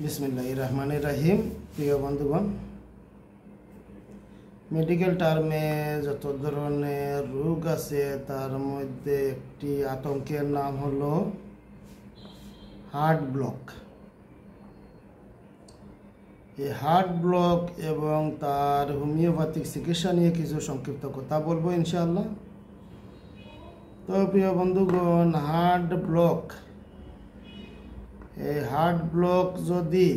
বিসমিল্লাহির রহমানির রহিম। প্রিয় বন্ধুগণ, মেডিকেল টার্মে যত ধরনের রোগ আছে তার মধ্যে একটি আতঙ্কের নাম হলো হার্ট ব্লক। এই হার্ট ব্লক এবং তার হোমিওপ্যাথিক চিকিৎসা নিয়ে কিছু সংক্ষিপ্ত কথা বলবো ইনশাআল্লাহ। তো প্রিয় বন্ধুগণ, হার্ট ব্লক, এই হার্ট ব্লক যদি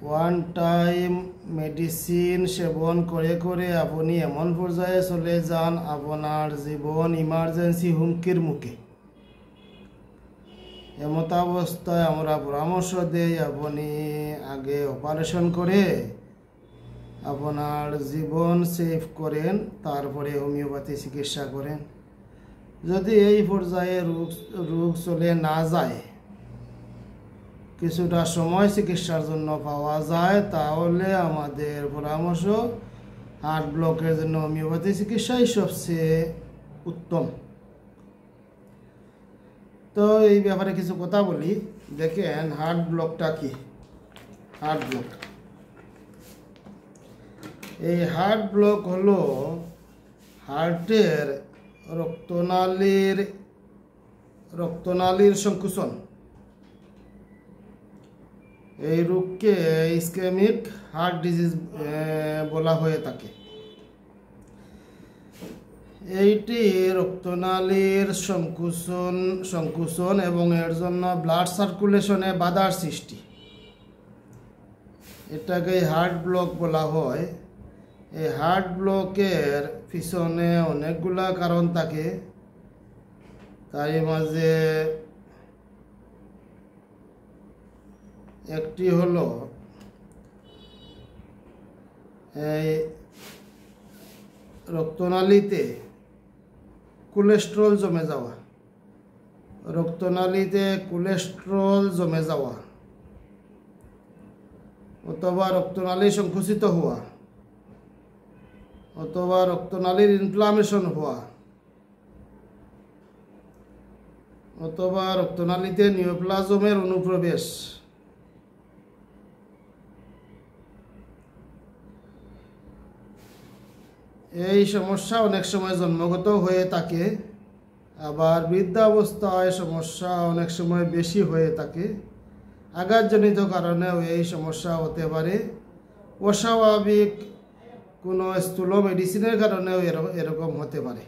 ওয়ান টাইম মেডিসিন সেবন করে করে আপনি এমন পর্যায়ে চলে যান আপনার জীবন ইমার্জেন্সি হুমকির মুখে, এমত অবস্থায় আমরা পরামর্শ দেই আপনি আগে অপারেশন করে আপনার জীবন সেভ করেন, তারপরে হোমিওপ্যাথি চিকিৎসা করেন। যদি এই পর্যায়ে রোগ চলে না যায়, কিছুটা সময় চিকিৎসার জন্য পাওয়া যায়, তাহলে আমাদের পরামর্শ হার্ট ব্লকের জন্য হোমিওপ্যাথি চিকিৎসাই সবচেয়ে উত্তম। তো এই ব্যাপারে কিছু কথা বলি। দেখেন, হার্ট ব্লকটা কি? হার্ট ব্লক, এই হার্ট ব্লক হলো হার্টের রক্তনালীর সংকুচন। এই রোগকে ইসকেমিক হার্ট ডিজিজ বলা হয়ে থাকে। এইটি রক্তনালীর সংকুচন এবং এর জন্য ব্লাড সার্কুলেশনে বাধার সৃষ্টি, এটাকে হার্ট ব্লক বলা হয়। এই হার্ট ব্লকের পিছনে অনেকগুলা কারণ থাকে, তার মাঝে একটি হলো এই রক্তনালীতে কোলেস্টেরল জমে যাওয়া, অথবা রক্তনালী সংকুচিত হওয়া, অথবা রক্তনালীর ইনফ্লামেশন হওয়া, অথবা রক্তনালীতে নিওপ্লাজমের অনুপ্রবেশ। এই সমস্যা অনেক সময় জন্মগত হয়ে থাকে, আবার বৃদ্ধাবস্থায় সমস্যা অনেক সময় বেশি হয়ে থাকে। আঘাতজনিত কারণেও এই সমস্যা হতে পারে। অস্বাভাবিক কোনো স্থূল মেডিসিনের কারণেও এরকম হতে পারে।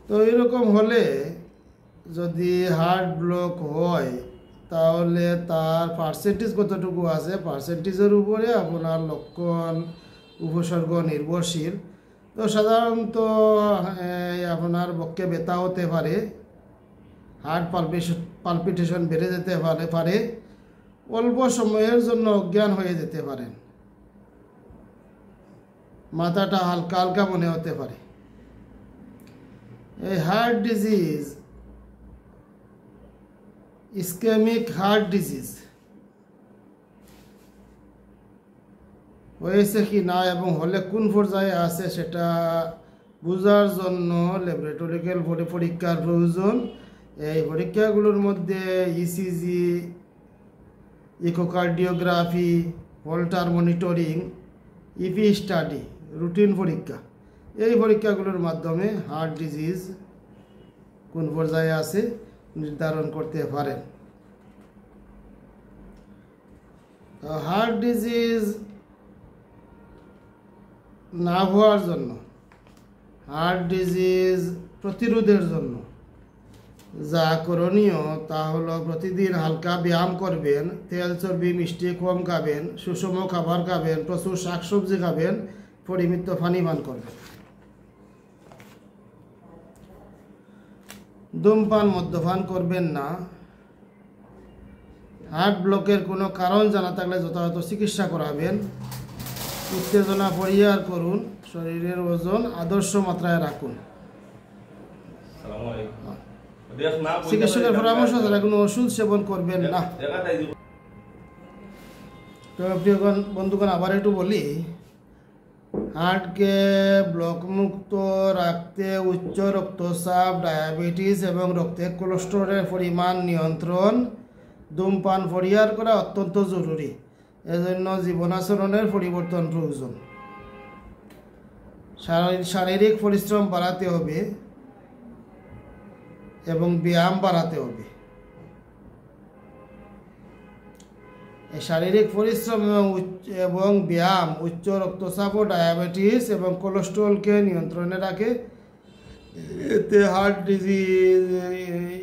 তো এরকম হলে যদি হার্ট ব্লক হয়, তাহলে তার পার্সেন্টেজ কতটুকু আছে, পার্সেন্টেজের উপরে আপনার লক্ষণ উপসর্গ নির্ভরশীল। তো সাধারণত আপনার বক্ষে ব্যথা হতে পারে, হার্ট পালপিটেশন বেড়ে যেতে পারে, অল্প সময়ের জন্য অজ্ঞান হয়ে যেতে পারেন, মাথাটা হালকা হালকা মনে হতে পারে। এই heart disease, ischemic heart disease হয়েছে কি না এবং হলে কোন পর্যায়ে আছে সেটা বোঝার জন্য ল্যাবরেটরিক্যাল পরীক্ষার প্রয়োজন। এই পরীক্ষাগুলোর মধ্যে ECG, echocardiography, Holter monitoring, EP study, routine পরীক্ষা, এই পরীক্ষাগুলোর মাধ্যমে হার্ট ডিজিজ কোন পর্যায়ে আছে নির্ধারণ করতে পারেন। হার্ট ডিজিজ না হওয়ার জন্য, হার্ট ডিজিজ প্রতিরোধের জন্য যা করণীয় তা হলো প্রতিদিন হালকা ব্যায়াম করবেন, তেল চর্বি মিষ্টি কম খাবেন, সুষম খাবার খাবেন, প্রচুর শাকসবজি খাবেন, পরিমিত পানি পান করবেন। ধূমপান মদ্যপান করবেন না। হার্ট ব্লকের কোনো কারণ জানা থাকলে যথাযথ চিকিৎসা করাবেন। উত্তেজনা পরিহার করুন, শরীরের ওজন আদর্শ মাত্রায় রাখুন। চিকিৎসকের পরামর্শ ছাড়া কোনো ওষুধ সেবন করবেন না। তো প্রিয় বন্ধুগণ, আবার একটু বলি, হার্টকে ব্লকমুক্ত রাখতে উচ্চ রক্তচাপ, ডায়াবেটিস এবং রক্তে কোলেস্টেরলের পরিমাণ নিয়ন্ত্রণ, ধূমপান পরিহার করা অত্যন্ত জরুরি। এজন্য জীবনাচরণের পরিবর্তন প্রয়োজন। শারীরিক পরিশ্রম বাড়াতে হবে এবং ব্যায়াম বাড়াতে হবে। শারীরিক পরিশ্রম এবং ব্যায়াম উচ্চ রক্তচাপ ও ডায়াবেটিস এবং কোলেস্টেরলকে নিয়ন্ত্রণে রাখে। এতে হার্ট ডিজিজ,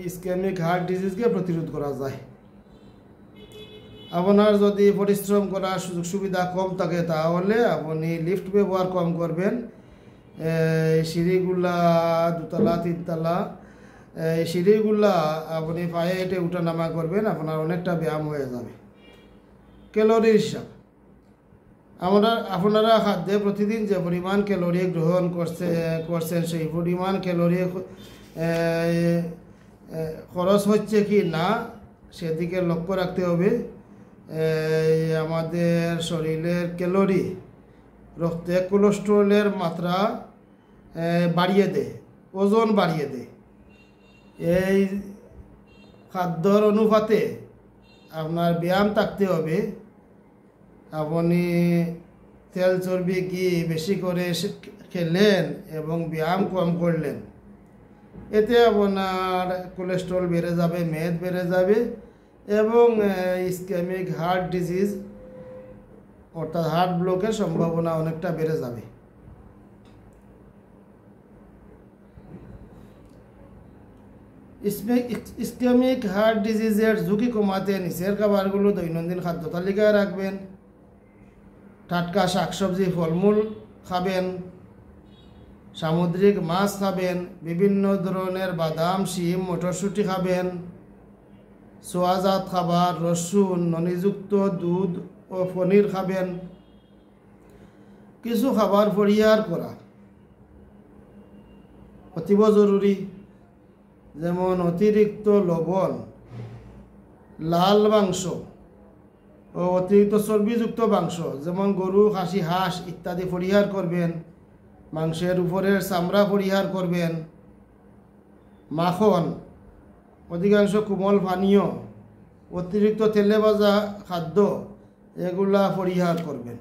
ইসকেমিক হার্ট ডিজিজকে প্রতিরোধ করা যায়। আপনার যদি পরিশ্রম করার সুযোগ সুবিধা কম থাকে তাহলে আপনি লিফট ব্যবহার কম করবেন। সিঁড়িগুলা 2 তলা 3 তলা এই সিঁড়িগুলা আপনি পায়ে হেঁটে উঠানামা করবেন, আপনার অনেকটা ব্যায়াম হয়ে যাবে। ক্যালোরির হিসাব, আপনারা খাদ্যে প্রতিদিন যে পরিমাণ ক্যালোরি গ্রহণ করছেন সেই পরিমাণ ক্যালোরি খরচ হচ্ছে কি না সেদিকে লক্ষ্য রাখতে হবে। আমাদের শরীরের ক্যালোরি রক্তে কোলেস্টেরলের মাত্রা বাড়িয়ে দেয়, ওজন বাড়িয়ে দেয়। এই খাদ্যর অনুপাতে আপনার ব্যায়াম থাকতে হবে। আপনি তেল চর্বি ঘি বেশি করে খেলেন এবং ব্যায়াম কম করলেন, এতে আপনার কোলেস্টেরল বেড়ে যাবে, মেদ বেড়ে যাবে এবং ইসকেমিক হার্ট ডিজিজ অর্থাৎ হার্ট ব্লকের সম্ভাবনা অনেকটা বেড়ে যাবে। ইসকেমিক হার্ট ডিজিজের ঝুঁকি কমাতে নিচের খাবারগুলো দৈনন্দিন খাদ্য তালিকায় রাখবেন। টাটকা শাকসবজি ফলমূল খাবেন, সামুদ্রিক মাছ খাবেন, বিভিন্ন ধরনের বাদাম শিম মটরশুঁটি খাবেন, সোয়াজাত খাবার, রসুন, ননিযুক্ত দুধ ও পনির খাবেন। কিছু খাবার পরিহার করা অতীব জরুরি, যেমন অতিরিক্ত লবণ, লাল মাংস ও অতিরিক্ত চর্বিযুক্ত মাংস যেমন গরু, খাসি, হাঁস ইত্যাদি পরিহার করবেন। মাংসের উপরের চামড়া পরিহার করবেন। মাখন, অধিকাংশ কোমল পানীয়, অতিরিক্ত তেলে ভাজা খাদ্য এগুলা পরিহার করবেন।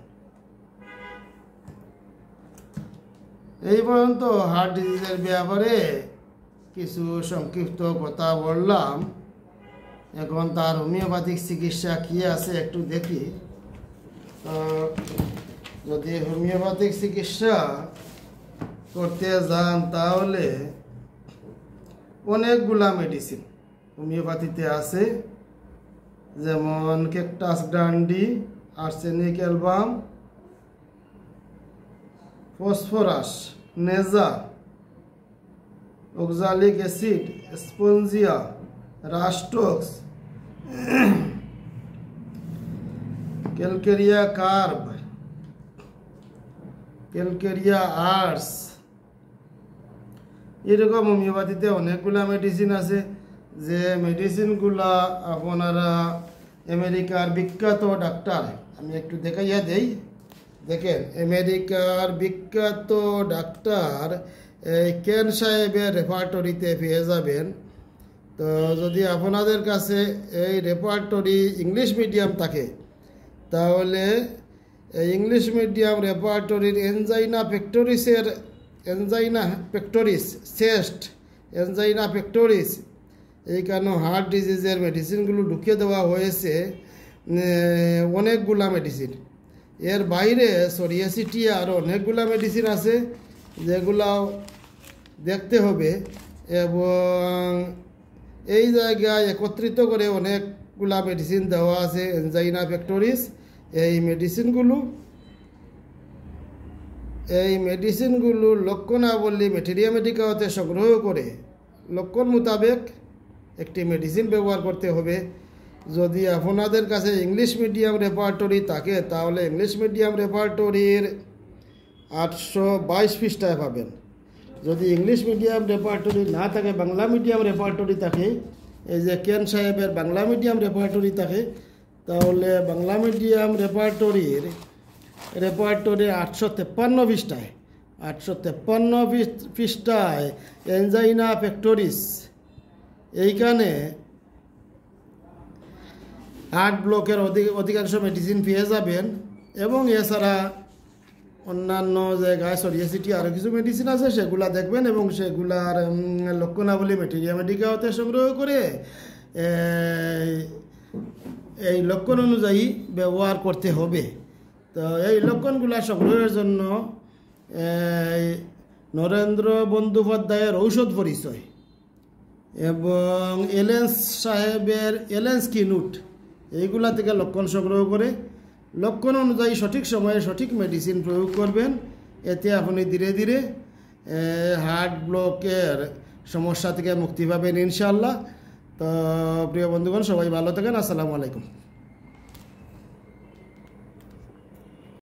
এই পর্যন্ত হার্ট ডিজিজের ব্যাপারে কিছু সংক্ষিপ্ত কথা বললাম। এখন তার হোমিওপ্যাথিক চিকিৎসা কী আছে একটু দেখি। যদি হোমিওপ্যাথিক চিকিৎসা করতে যান তাহলে অনেকগুলা মেডিসিন হোমিওপ্যাথিতে আছে, যেমন cactus grandi, arsenic album, phosphorus, naja, oxalic acid, spongia, rhus tox, calcarea carb, calcarea ars, এরকম হোমিওপ্যাথিতে অনেকগুলা মেডিসিন আছে। যে মেডিসিনগুলা আপনারা আমেরিকার বিখ্যাত ডাক্তার, আমি একটু দেখাইয়া দেই, দেখেন আমেরিকার বিখ্যাত ডাক্তার কেন সাহেবের রেপার্টরিতে পেয়ে যাবেন। তো যদি আপনাদের কাছে এই রেপার্টরি ইংলিশ মিডিয়াম থাকে তাহলে ইংলিশ মিডিয়াম রেপার্টরির angina pectoris, chest, angina pectoris, এইখানে হার্ট ডিজিজের মেডিসিনগুলো ঢুকিয়ে দেওয়া হয়েছে অনেকগুলা মেডিসিন। এর বাইরে সোরিয়াসিটি আর অনেকগুলা মেডিসিন আছে যেগুলো দেখতে হবে, এবং এই জায়গায় একত্রিত করে অনেকগুলা মেডিসিন দেওয়া আছে এনজাইনা পেক্টোরিস। এই মেডিসিনগুলো লক্ষণাবলী ম্যাটেরিয়া মেডিকা হতে সংগ্রহ করে লক্ষণ মোতাবেক একটি মেডিসিন ব্যবহার করতে হবে। যদি আপনাদের কাছে ইংলিশ মিডিয়াম রেপার্টরি থাকে তাহলে ইংলিশ মিডিয়াম রেপার্টরির 822 পৃষ্ঠায় পাবেন। যদি ইংলিশ মিডিয়াম রেপার্টরি না থাকে, বাংলা মিডিয়াম রেপার্টরি থাকে, এই যে কেন সাহেবের বাংলা মিডিয়াম রেপার্টরি থাকে, তাহলে বাংলা মিডিয়াম রেপার্টরির রেপার্টরি 853 পৃষ্ঠায়, 853 পৃষ্ঠায় এনজাইনা পেক্টোরিস এইখানে হার্ট ব্লকের অধিকাংশ মেডিসিন পেয়ে যাবেন। এবং এছাড়া অন্যান্য জায়গায় ছড়িয়ে ছিটিয়ে আরও কিছু মেডিসিন আছে, সেগুলা দেখবেন এবং সেগুলার লক্ষণাবলী ম্যাটেরিয়া মেডিকা হতে সংগ্রহ করে এই লক্ষণ অনুযায়ী ব্যবহার করতে হবে। তো এই লক্ষণগুলা সংগ্রহের জন্য নরেন্দ্র বন্দ্যোপাধ্যায়ের ঔষধ পরিচয় এবং এলেন্স সাহেবের এলেন্স কি নোট, এইগুলা থেকে লক্ষণ সংগ্রহ করে লক্ষণ অনুযায়ী সঠিক সময়ে সঠিক মেডিসিন প্রয়োগ করবেন। এতে আপনি ধীরে ধীরে হার্ট ব্লকের সমস্যা থেকে মুক্তি পাবেন ইনশাআল্লাহ। তো প্রিয় বন্ধুগণ, সবাই ভালো থাকেন। আসসালামু আলাইকুম।